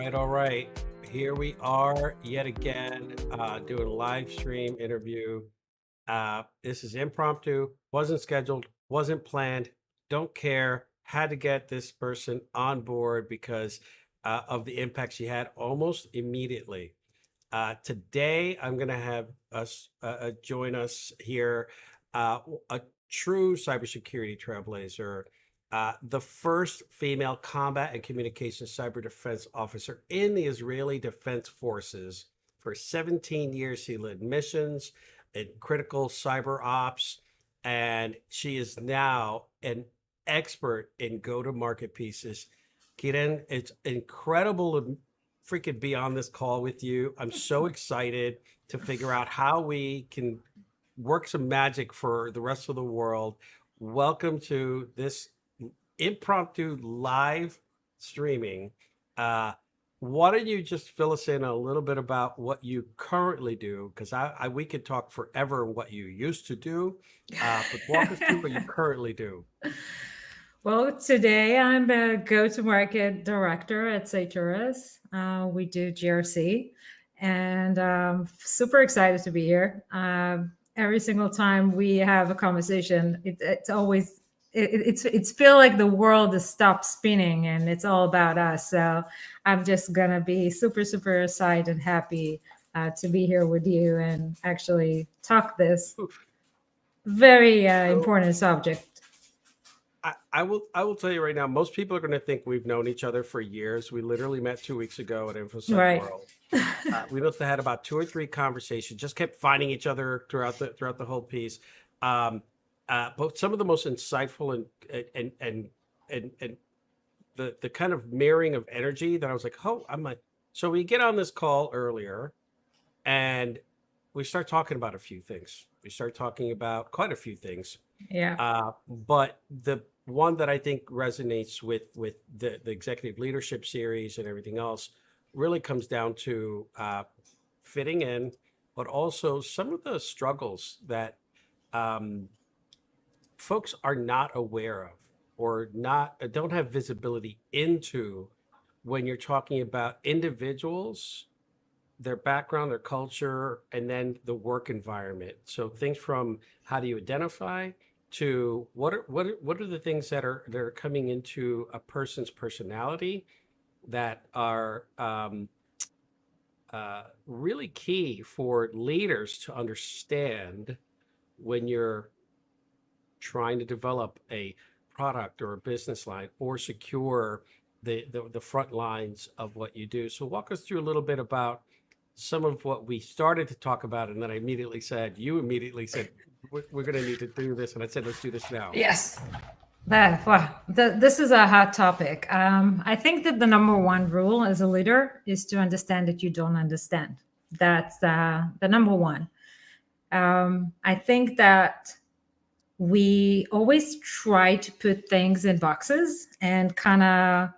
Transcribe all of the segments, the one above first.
right, all right. Here we are yet again, doing a live stream interview. This is impromptu, wasn't scheduled, wasn't planned, don't care. Had to get this person on board because of the impact she had almost immediately. Today, I'm going to have us join us here, a true cybersecurity trailblazer, the first female combat and communications cyber defense officer in the Israeli Defense Forces. For 17 years, she led missions in critical cyber ops, and she is now an expert in go-to-market pieces. Kiran, it's incredible to freaking be on this call with you. I'm so excited to figure out how we can work some magic for the rest of the world. Welcome to this impromptu live streaming. Uh, why don't you just fill us in a little bit about what you currently do? Because we could talk forever what you used to do, but walk us through what you currently do. Well, today I'm the go-to-market director at Saturus. We do GRC, and super excited to be here. Every single time we have a conversation, it's always it's feel like the world has stopped spinning and it's all about us. So I'm just gonna be super excited and happy to be here with you and actually talk this very So important subject. I will tell you right now, most people are going to think we've known each other for years. We literally met 2 weeks ago at InfoSec Right. World. We must have had about two or three conversations. Just kept finding each other throughout the whole piece. Um, but some of the most insightful and the kind of mirroring of energy that I was like, oh, I'm like, so we get on this call earlier, and we start talking about a few things. We start talking about quite a few things. Yeah. But the one that I think resonates with the executive leadership series and everything else really comes down to fitting in, but also some of the struggles that um, folks are not aware of or not don't have visibility into when you're talking about individuals, their background, their culture, and then the work environment. So things from how do you identify to what are the things that are coming into a person's personality that are really key for leaders to understand when you're trying to develop a product or a business line or secure the front lines of what you do. So walk us through a little bit about some of what we started to talk about, and then you immediately said, we're going to need to do this. And I said, let's do this now. Yes. This is a hot topic. I think that the number one rule as a leader is to understand that you don't understand. That's the number one. I think that we always try to put things in boxes and kind of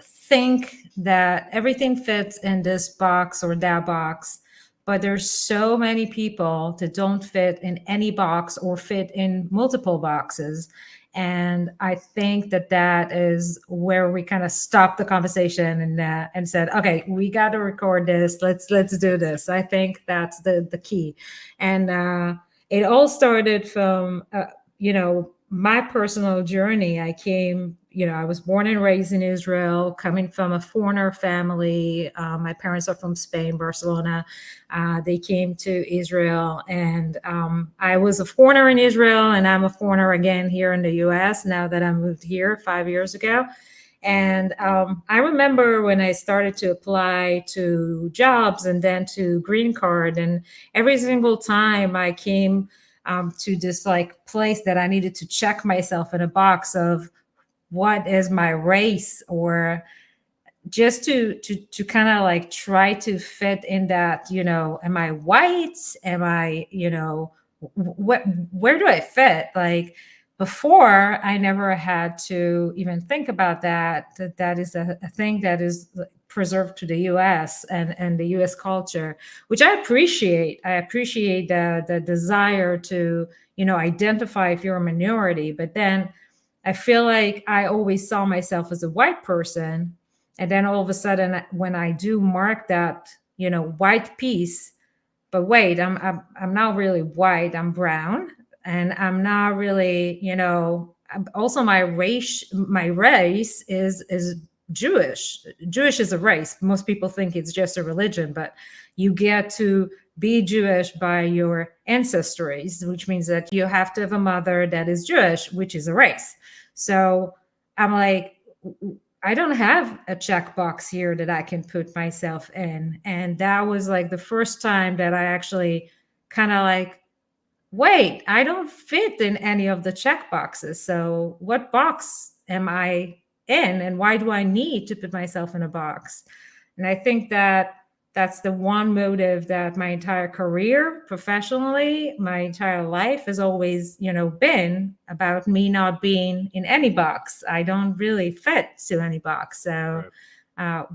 think that everything fits in this box or that box, but there's so many people that don't fit in any box or fit in multiple boxes. And I think that that is where we kind of stopped the conversation and said, okay, we got to record this. Let's do this. I think that's the key. And it all started from my personal journey. I was born and raised in Israel, coming from a foreigner family. My parents are from Spain, Barcelona. They came to Israel, and I was a foreigner in Israel, and I'm a foreigner again here in the US now that I moved here 5 years ago. And I remember when I started to apply to jobs and then to green card, and every single time I came to this like place that I needed to check myself in a box of what is my race, or just to kind of like try to fit in that, am I white, am I, what, where do I fit? Like, before, I never had to even think about that is a thing that is preserved to the US and the US culture, which I appreciate. I appreciate the desire to identify if you're a minority, but then I feel like I always saw myself as a white person, And then all of a sudden, when I do mark that, white piece, but wait, I'm not really white, I'm brown, and I'm not really, also my race is Jewish. Jewish is a race. Most people think it's just a religion, but you get to be Jewish by your ancestries, which means that you have to have a mother that is Jewish, which is a race. So I'm like, I don't have a checkbox here that I can put myself in. And that was like the first time that I actually kind of like, wait, I don't fit in any of the checkboxes. So what box am I in? And why do I need to put myself in a box? And I think that that's the one motive that my entire career, professionally, my entire life has always, Right. been about me not being in any box. I don't really fit to any box. So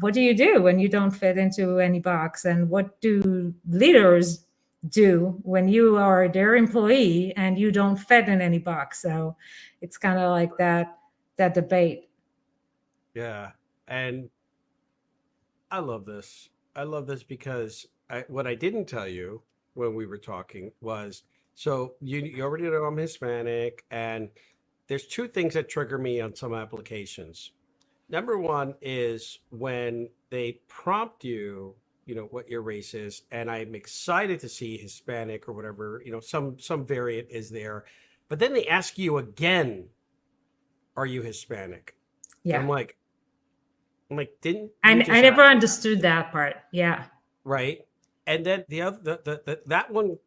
what do you do when you don't fit into any box? And what do leaders do when you are their employee and you don't fit in any box? So it's kind of like that debate. Yeah. And I love this. I love this because what I didn't tell you when we were talking was, so you already know I'm Hispanic, and there's two things that trigger me on some applications. Number one is when they prompt you, what your race is, and I'm excited to see Hispanic or whatever, some variant is there, but then they ask you again, are you Hispanic? And Yeah. I'm like, didn't I you just never ask? understood that part. Yeah. Right? And then the other, that one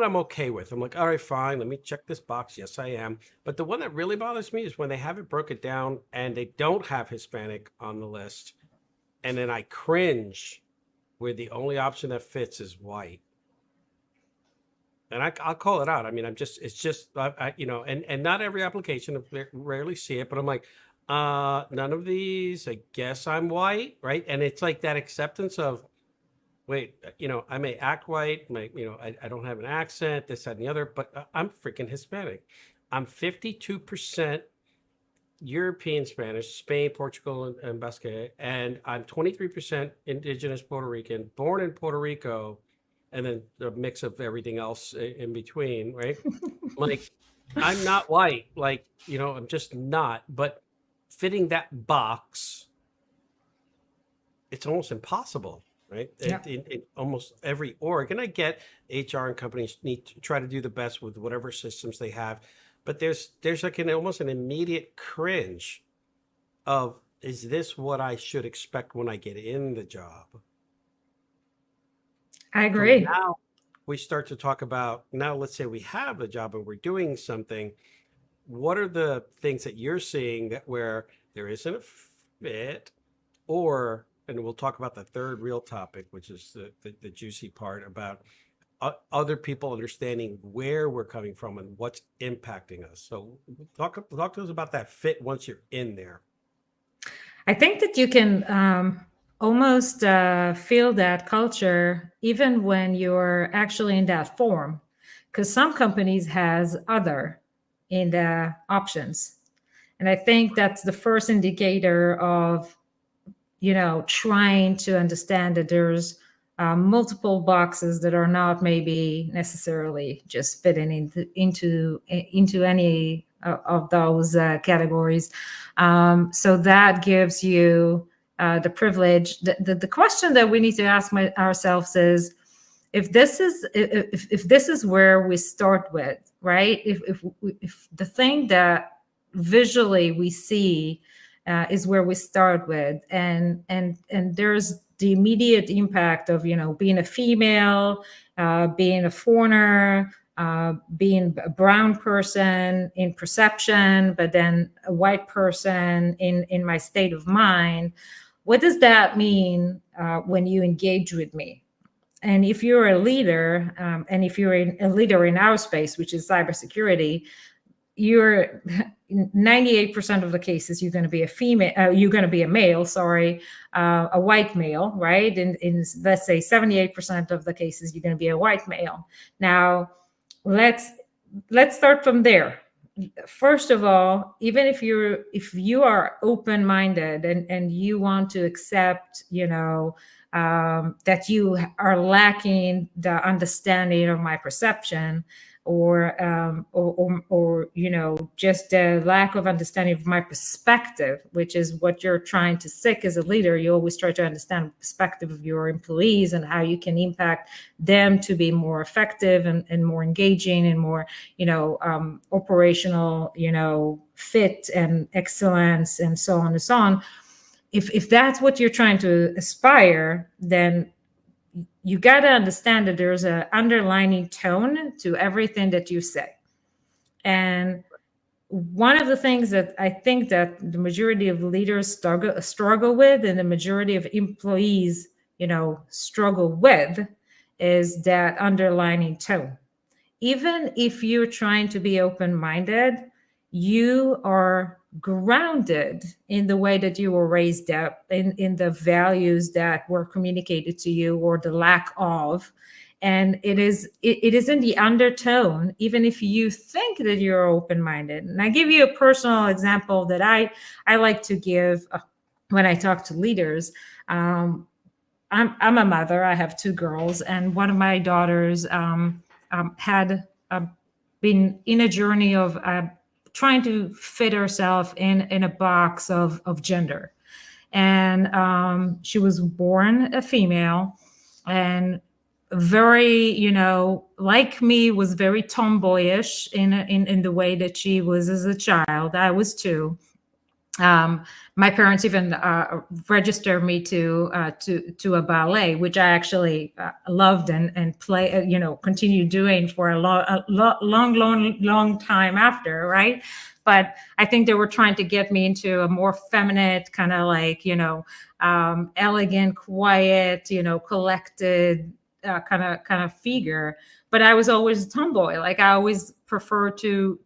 I'm okay with. I'm like, all right, fine. Let me check this box. Yes, I am. But the one that really bothers me is when they have it broken down and they don't have Hispanic on the list, and then I cringe where the only option that fits is white. And I'll call it out. I mean, it's just, and not every application, I rarely see it, but I'm like, none of these, I guess I'm white, right? And it's like that acceptance of, wait, I may act white, I don't have an accent, this, that, and the other, but I'm freaking Hispanic. I'm 52% European Spanish, Spain, Portugal, and Basque, and I'm 23% indigenous Puerto Rican, born in Puerto Rico, and then a mix of everything else in between, right? Like, I'm not white, like, I'm just not, but fitting that box, it's almost impossible, right? Yeah. In almost every org. And I get HR and companies need to try to do the best with whatever systems they have, but there's like almost an immediate cringe of, is this what I should expect when I get in the job? I So agree. now we start to talk about, now let's say we have a job and we're doing something. What are the things that you're seeing that where there isn't a fit, or, and we'll talk about the third real topic, which is the juicy part about other people understanding where we're coming from and what's impacting us. So talk to us about that fit once you're in there. I think that you can almost feel that culture even when you're actually in that form, because some companies has other in the options. And I think that's the first indicator of, trying to understand that there's multiple boxes that are not maybe necessarily just fitting into any of those categories. So that gives you the privilege. The question that we need to ask ourselves is, if this is where we start with, right? If the thing that visually we see is where we start with, and there's the immediate impact of being a female, being a foreigner, being a brown person in perception, but then a white person in my state of mind. What does that mean when you engage with me? And if you're a leader, and if you're a leader in our space, which is cybersecurity, you're 98% of the cases you're going to be a female, you're going to be a male, sorry, a white male, right? In let's say 78% of the cases you're going to be a white male. Now let's start from there. first of all, even if you are open-minded and you want to accept, that you are lacking the understanding of my perception, or just the lack of understanding of my perspective, which is what you're trying to seek as a leader. You always try to understand the perspective of your employees and how you can impact them to be more effective and more engaging and more operational fit and excellence and so on and so on. If that's what you're trying to aspire, then you got to understand that there's an underlining tone to everything that you say. And one of the things that I think that the majority of leaders struggle with, and the majority of employees struggle with, is that underlining tone. Even if you're trying to be open-minded, you are grounded in the way that you were raised up, in the values that were communicated to you, or the lack of. And it is in the undertone, even if you think that you're open-minded. And I give you a personal example that I like to give when I talk to leaders. I'm a mother. I have two girls, and one of my daughters had been in a journey of trying to fit herself in a box of gender. And she was born a female, and very, like me, was very tomboyish in the way that she was as a child. I was too. My parents even registered me to a ballet, which I actually loved and play, continued doing for a long time after, right? But I think they were trying to get me into a more feminine, kind of like, elegant, quiet, collected kind of figure. But I was always a tomboy. Like, I always prefer to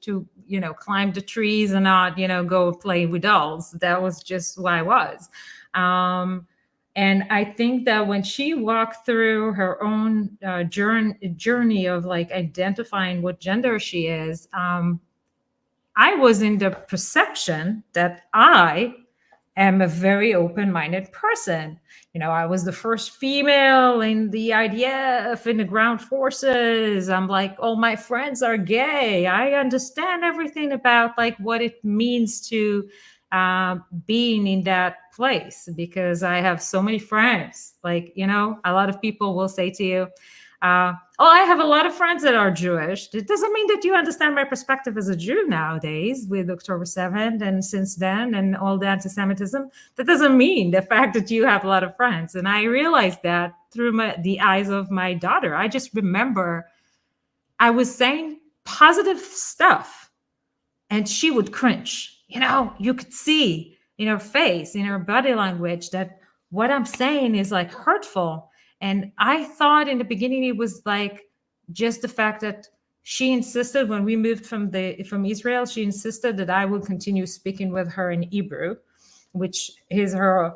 climb the trees and not go play with dolls. That was just who I was. And I think that when she walked through her own journey of like identifying what gender she is, I was in the perception that I am a very open-minded person. I was the first female in the IDF, in the ground forces. I'm like, all my friends are gay. I understand everything about like what it means to being in that place, because I have so many friends. Like, a lot of people will say to you, I have a lot of friends that are Jewish. It doesn't mean that you understand my perspective as a Jew nowadays with October 7th and since then and all the anti-Semitism. That doesn't mean the fact that you have a lot of friends. And I realized that through the eyes of my daughter. I just remember I was saying positive stuff and she would cringe. You could see in her face, in her body language, that what I'm saying is like hurtful. And I thought in the beginning it was like just the fact that she insisted, when we moved from Israel, she insisted that I would continue speaking with her in Hebrew, which is her,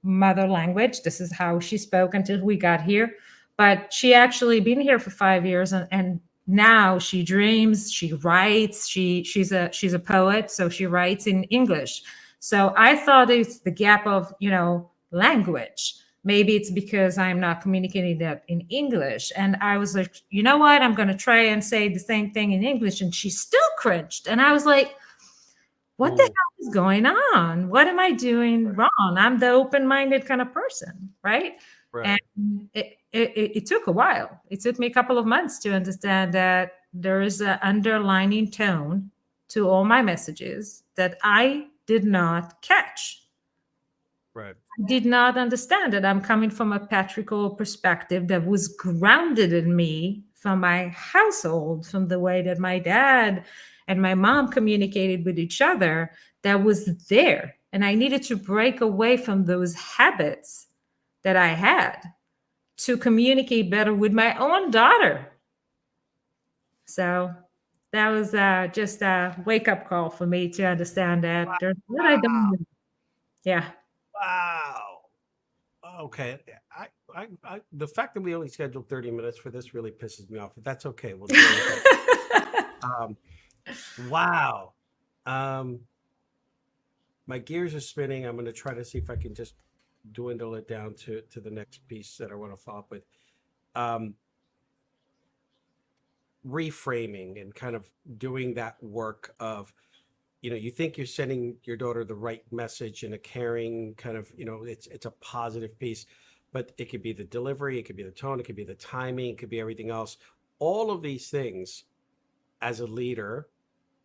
mother language. This is how she spoke until we got here. But she actually been here for 5 years, and now she dreams, she writes, she's a poet, so she writes in English. So I thought it's the gap of, language. Maybe it's because I'm not communicating that in English. And I was like, you know what? I'm going to try and say the same thing in English. And she still cringed. And I was like, what the hell is going on? What am I doing wrong? I'm the open-minded kind of person, right? And it took a while. It took me a couple of months to understand that there is an underlining tone to all my messages that I did not catch. Right. I did not understand that I'm coming from a patriarchal perspective that was grounded in me from my household, from the way that my dad and my mom communicated with each other, that was there. And I needed to break away from those habits that I had to communicate better with my own daughter. So that was just a wake-up call for me to understand that there's what I don't know. Yeah. Wow. Okay. The fact that we only scheduled 30 minutes for this really pisses me off, but that's okay. We'll do it. Wow. Um, my gears are spinning. I'm going to try to see if I can just dwindle it down to the next piece that I want to follow up with. Um, Reframing and kind of doing that work of, you think you're sending your daughter the right message in a caring kind of, it's a positive piece, but it could be the delivery, it could be the tone, it could be the timing, it could be everything else. All of these things as a leader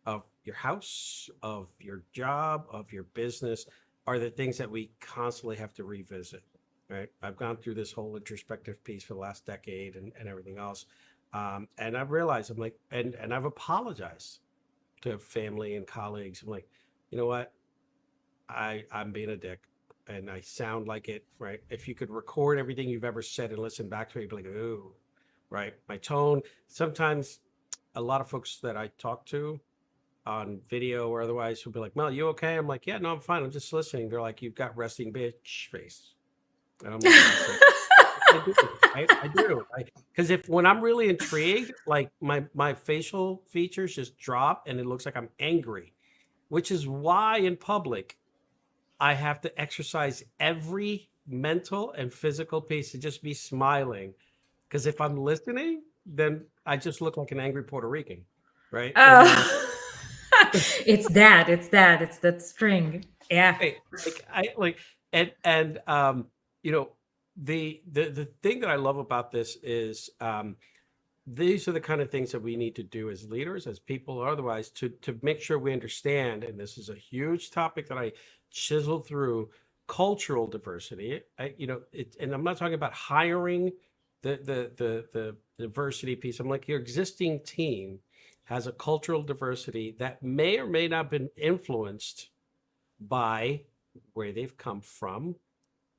of your house, of your job, of your business are the things that we constantly have to revisit, right? I've gone through this whole introspective piece for the last decade and everything else. And I've realized I'm like, and I've apologized to family and colleagues. I'm like, you know what? I'm being a dick and I sound like it, right? If you could record everything you've ever said and listen back to it, you'd be like, ooh, right? My tone, sometimes a lot of folks that I talk to on video or otherwise will be like, Mel, you okay? I'm like, yeah, no, I'm fine. I'm just listening. They're like, you've got resting bitch face. And I'm like, yes, I do. I do. Because if when I'm really intrigued, like my facial features just drop and it looks like I'm angry, which is why in public I have to exercise every mental and physical piece to just be smiling. Because if I'm listening, then I just look like an angry Puerto Rican, right? And then Oh, it's that string. Yeah. right, like I like and you know the thing that I love about this is these are the kind of things that we need to do as leaders, as people, or otherwise, to make sure we understand. And this is a huge topic that I chisel through cultural diversity. And I'm not talking about hiring the diversity piece. I'm like your existing team has a cultural diversity that may or may not have been influenced by where they've come from,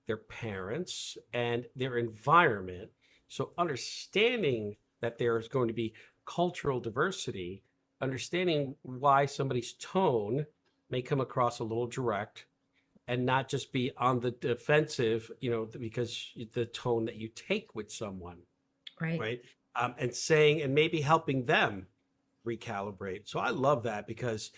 their parents, and their environment. So understanding that there is going to be cultural diversity, understanding why somebody's tone may come across a little direct and not just be on the defensive, because the tone that you take with someone, Right. right? And saying, and maybe helping them recalibrate. So I love that because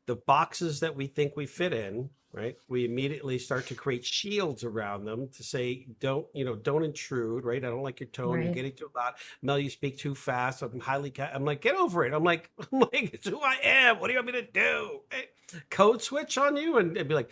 the boxes that we think we fit in, right? We immediately start to create shields around them to say, don't intrude, right? I don't like your tone. You're Right. getting too loud. Mel, you speak too fast. I'm like, get over it. I'm like, it's who I am. What do you want me to do? Right? Code switch on you and be like,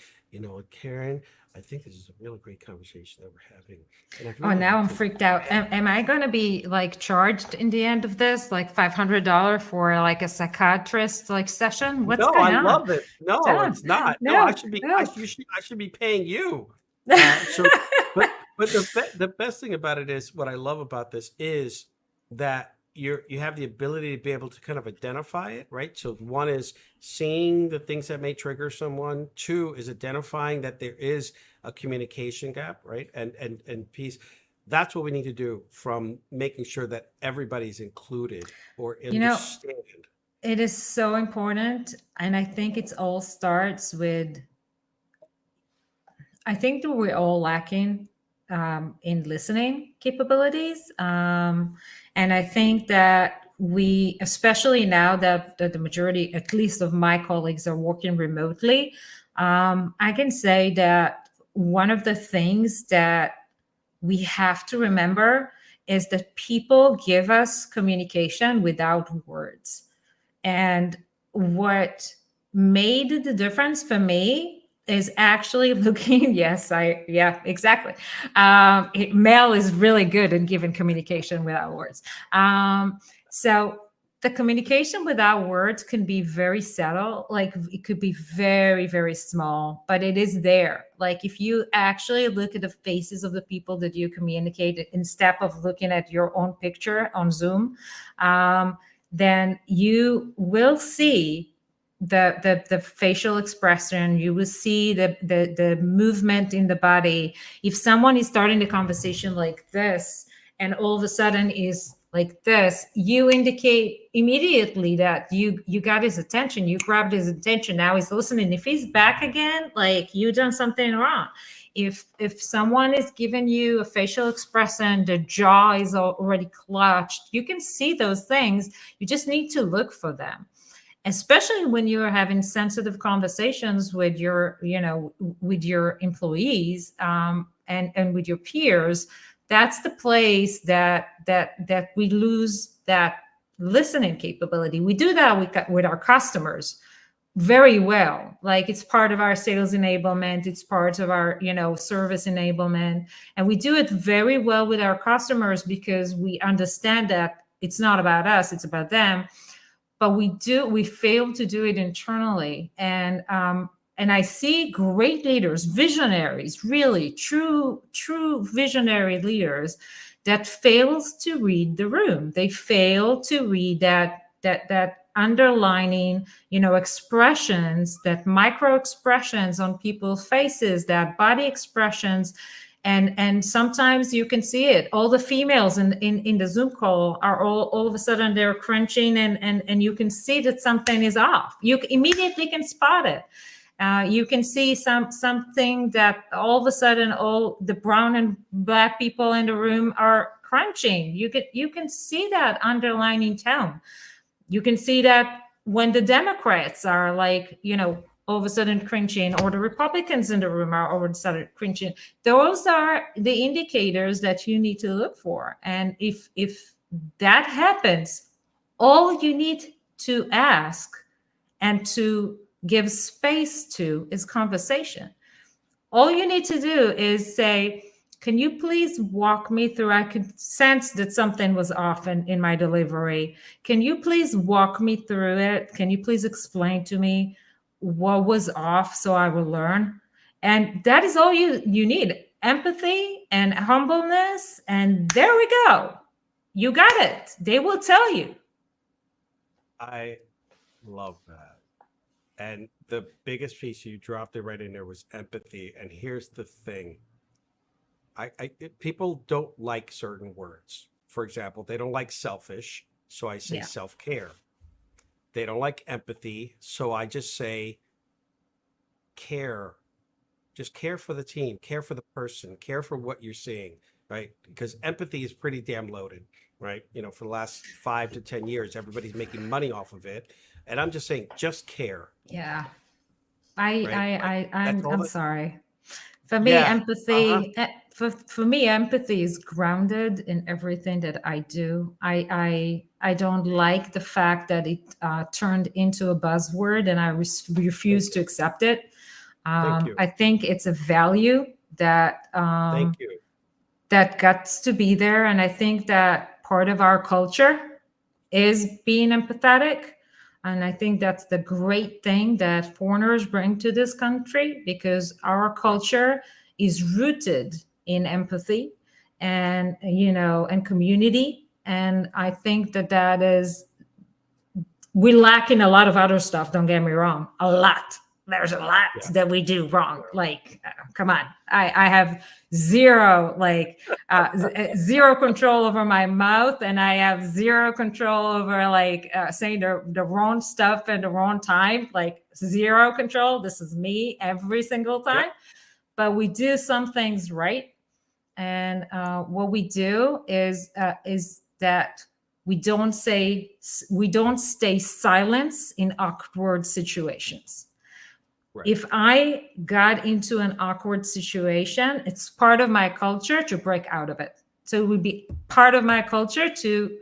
Karen, I think this is a really great conversation that we're having. And I've Oh, really now liked I'm it. freaked out. Am I going to be like charged in the end of this, like $500 for like a psychiatrist like session? What's No, I going on? love it. No, Don't. it's not. No, No, no. I should be paying you. So, but the best thing about it is what I love about this is that you have the ability to be able to kind of identify it, right? So one is seeing the things that may trigger someone. Two is identifying that there is a communication gap, right? And piece. That's what we need to do from making sure that everybody's included or You know, understand. it is so important. And I think it all starts with, I think that we're all lacking in listening capabilities. And I think that we, especially now that the majority, at least of my colleagues, are working remotely, I can say that one of the things that we have to remember is that people give us communication without words. And what made the difference for me is actually looking, yeah, exactly. Mel is really good at giving communication without words. So the communication without words can be very subtle, like it could be very, very small, but it is there. Like if you actually look at the faces of the people that you communicate instead of looking at your own picture on Zoom, then you will see the facial expression. You will see the movement in the body. If someone is starting the conversation like this and all of a sudden is like this, you indicate immediately that you got his attention, you grabbed his attention, now he's listening. If he's back again, like you done something wrong. If someone is giving you a facial expression, the jaw is already clutched, you can see those things, you just need to look for them. especially when you're having sensitive conversations with your, with your employees, and with your peers. That's the place that we lose that listening capability. We do that with our customers very well. Like, it's part of our sales enablement, it's part of our, service enablement, and we do it very well with our customers because we understand that it's not about us, it's about them. But we fail to do it internally. And I see great leaders, visionaries, really true visionary leaders, that fails to read the room. They fail to read that underlining, expressions, that micro expressions on people's faces, that body expressions. And sometimes you can see it. All the females in the Zoom call are all of a sudden they're crunching, and you can see that something is off. You immediately can spot it. You can see something that all of a sudden all the brown and black people in the room are crunching. You can see that underlining tone. You can see that when the Democrats are like, all of a sudden cringing, or the Republicans in the room are all of a sudden cringing. Those are the indicators that you need to look for. And if that happens, all you need to ask and to give space to is conversation. All you need to do is say, can you please walk me through? I could sense that something was off in my delivery. Can you please walk me through it? Can you please explain to me what was off so I will learn? And that is all you need. Empathy and humbleness. And there we go. You got it. They will tell you. I love that. And the biggest piece, you dropped it right in there, was empathy. And here's the thing. People don't like certain words. For example, they don't like selfish, so I say self-care. They don't like empathy, so I just say care. Just care for the team, care for the person, care for what you're seeing, right? Because empathy is pretty damn loaded, right? For the last 5 to 10 years, everybody's making money off of it. And I'm just saying, just care. Yeah. Right? I'm sorry. For me, empathy. For me, empathy is grounded in everything that I do. I don't like the fact that it turned into a buzzword, and I refuse to accept it. Thank you. I think it's a value that Thank you. that gets to be there, and I think that part of our culture is being empathetic. And I think that's the great thing that foreigners bring to this country, because our culture is rooted in empathy and, and community. And I think that is, we lack in a lot of other stuff. Don't get me wrong. A lot. There's a lot that we do wrong. Like, come on. I have zero control over my mouth, and I have zero control over saying the wrong stuff at the wrong time. Like, zero control. This is me every single time. Yep. But we do some things right. And what we do is that we don't stay silent in awkward situations. Right. If I got into an awkward situation, it's part of my culture to break out of it. So it would be part of my culture to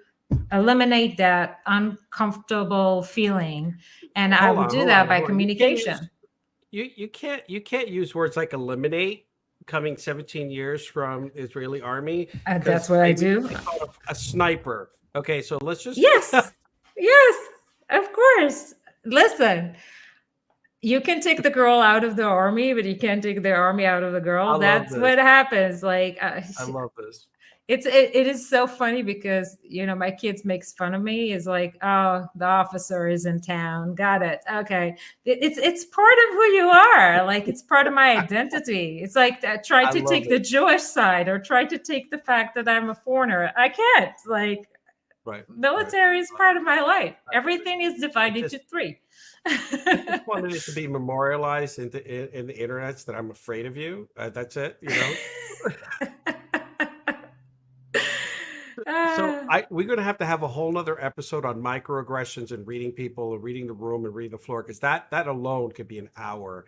eliminate that uncomfortable feeling. And I would do that by communication. You can't use words like eliminate, coming 17 years from Israeli army. That's what I do. A sniper. Okay, so let's just... Yes, of course. Listen. You can take the girl out of the army, but you can't take the army out of the girl. That's what happens. Like, I love this. It is so funny because, my kids makes fun of me. Is like, oh, the officer is in town. Got it. Okay. It's part of who you are. Like, it's part of my identity. It's like, try to take the Jewish side, or try to take the fact that I'm a foreigner. I can't. Like, military is part of my life. Everything is divided to 3. I just wanted it to be memorialized in the internet that I'm afraid of you. That's it, So we're going to have a whole nother episode on microaggressions and reading people and reading the room and reading the floor, because that alone could be an hour.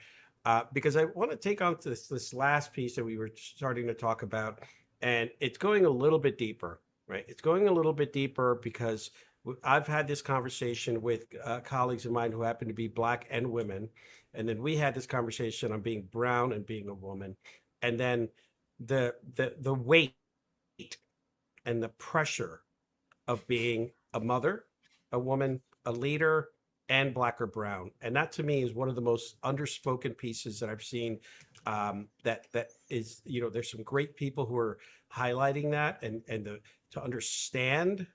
Because I want to take on this last piece that we were starting to talk about, and it's going a little bit deeper, right? It's going a little bit deeper because I've had this conversation with colleagues of mine who happen to be Black and women, and then we had this conversation on being brown and being a woman, and then the weight and the pressure of being a mother, a woman, a leader, and Black or brown. And that to me is one of the most underspoken pieces that I've seen. That is, there's some great people who are highlighting that, and to understand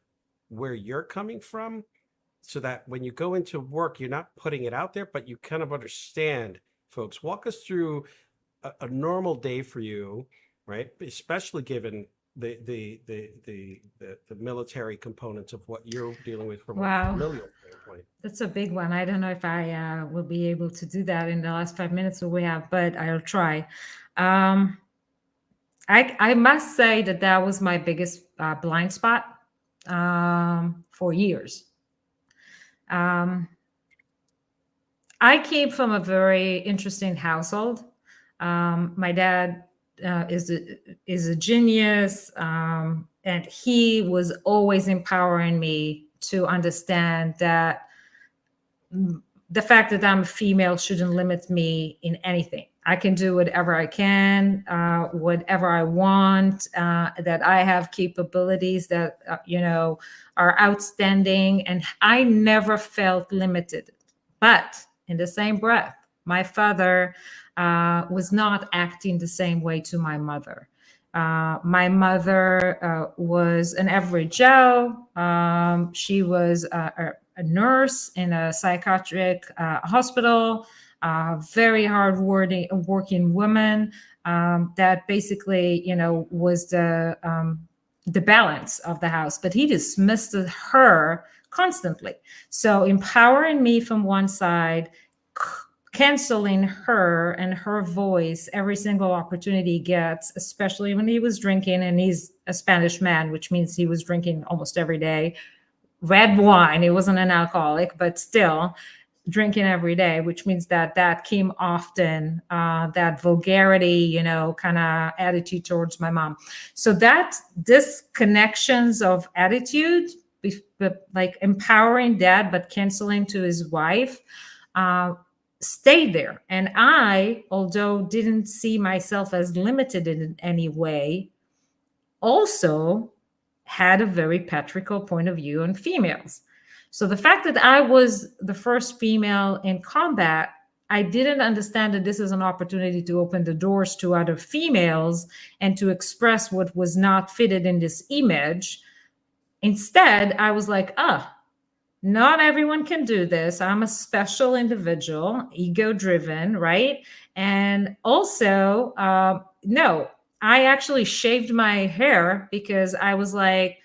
where you're coming from, so that when you go into work, you're not putting it out there, but you kind of understand. Folks, walk us through a normal day for you, right? Especially given the military components of what you're dealing with from Wow. a familial standpoint. That's a big one. I don't know if I will be able to do that in the last 5 minutes that we have, but I'll try. I must say that was my biggest blind spot for years. I came from a very interesting household. My dad is a genius, and he was always empowering me to understand that the fact that I'm a female shouldn't limit me in anything. I can do whatever I can, whatever I want, that I have capabilities that, are outstanding. And I never felt limited. But in the same breath, my father was not acting the same way to my mother. My mother was an average Joe. She was a nurse in a psychiatric hospital. Very hard working woman that basically, was the balance of the house. But he dismissed her constantly. So empowering me from one side, canceling her and her voice every single opportunity he gets, especially when he was drinking. And he's a Spanish man, which means he was drinking almost every day. Red wine. He wasn't an alcoholic, but still drinking every day, which means that came often, that vulgarity, kind of attitude towards my mom. So that disconnections of attitude, like empowering dad, but canceling to his wife, stayed there. And I, although didn't see myself as limited in any way, also had a very patriarchal point of view on females. So the fact that I was the first female in combat, I didn't understand that this is an opportunity to open the doors to other females and to express what was not fitted in this image. Instead, I was like, not everyone can do this. I'm a special individual, ego-driven, right? And also, no, I actually shaved my hair because I was like,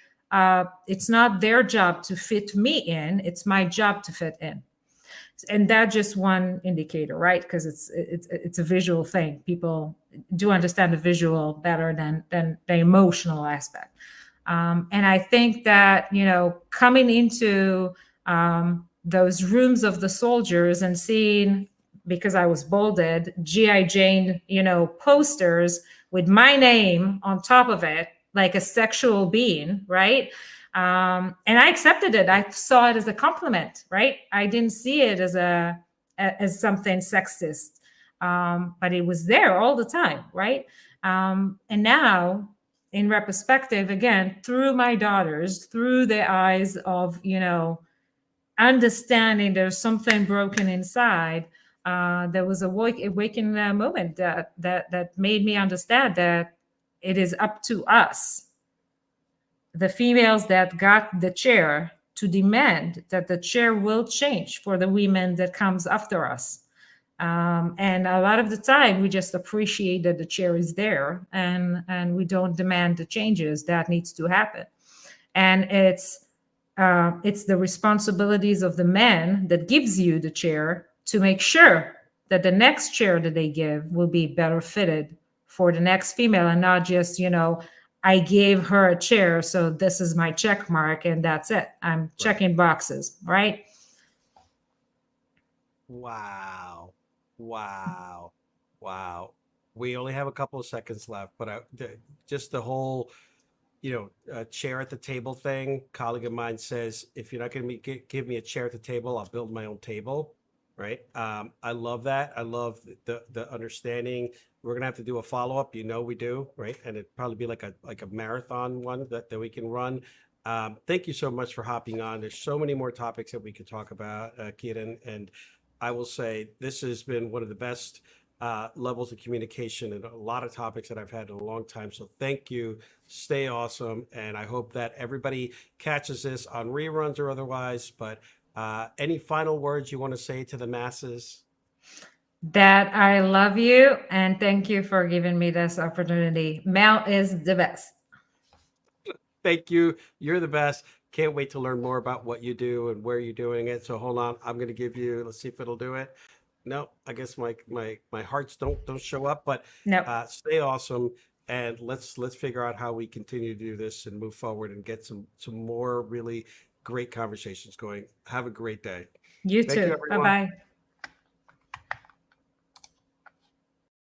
it's not their job to fit me in. It's my job to fit in. And that's just one indicator, right? Because it's a visual thing. People do understand the visual better than the emotional aspect. And I think that, coming into those rooms of the soldiers and seeing, because I was bolded, G.I. Jane, posters with my name on top of it, like a sexual being, right? And I accepted it. I saw it as a compliment, right? I didn't see it as something sexist, but it was there all the time, right? And now, in retrospective, again, through my daughters, through the eyes of, understanding there's something broken inside, there was a awakening moment that made me understand that it is up to us, the females that got the chair, to demand that the chair will change for the women that comes after us. And a lot of the time, we just appreciate that the chair is there, and we don't demand the changes that needs to happen. And it's the responsibilities of the men that gives you the chair to make sure that the next chair that they give will be better fitted for the next female, and not just, I gave her a chair, so this is my check mark, and that's it. I'm checking boxes, right? Wow. Wow. Wow. We only have a couple of seconds left, but just the whole, chair at the table thing. Colleague of mine says, if you're not going to give me a chair at the table, I'll build my own table. Right. I love that. I love the understanding. We're gonna have to do a follow up. We do, right? And it'd probably be like a marathon one that we can run. Thank you so much for hopping on. There's so many more topics that we could talk about, Kieran. And I will say this has been one of the best levels of communication and a lot of topics that I've had in a long time. So thank you. Stay awesome. And I hope that everybody catches this on reruns or otherwise. But any final words you want to say to the masses? That I love you and thank you for giving me this opportunity. Mel is the best. Thank you. You're the best. Can't wait to learn more about what you do and where you're doing it. So hold on. I'm going to give you, let's see if it'll do it. No, I guess my hearts don't show up, but No. stay awesome. And let's figure out how we continue to do this and move forward and get some more really great conversations going. Have a great day. You Thank you, too. Bye everyone. bye.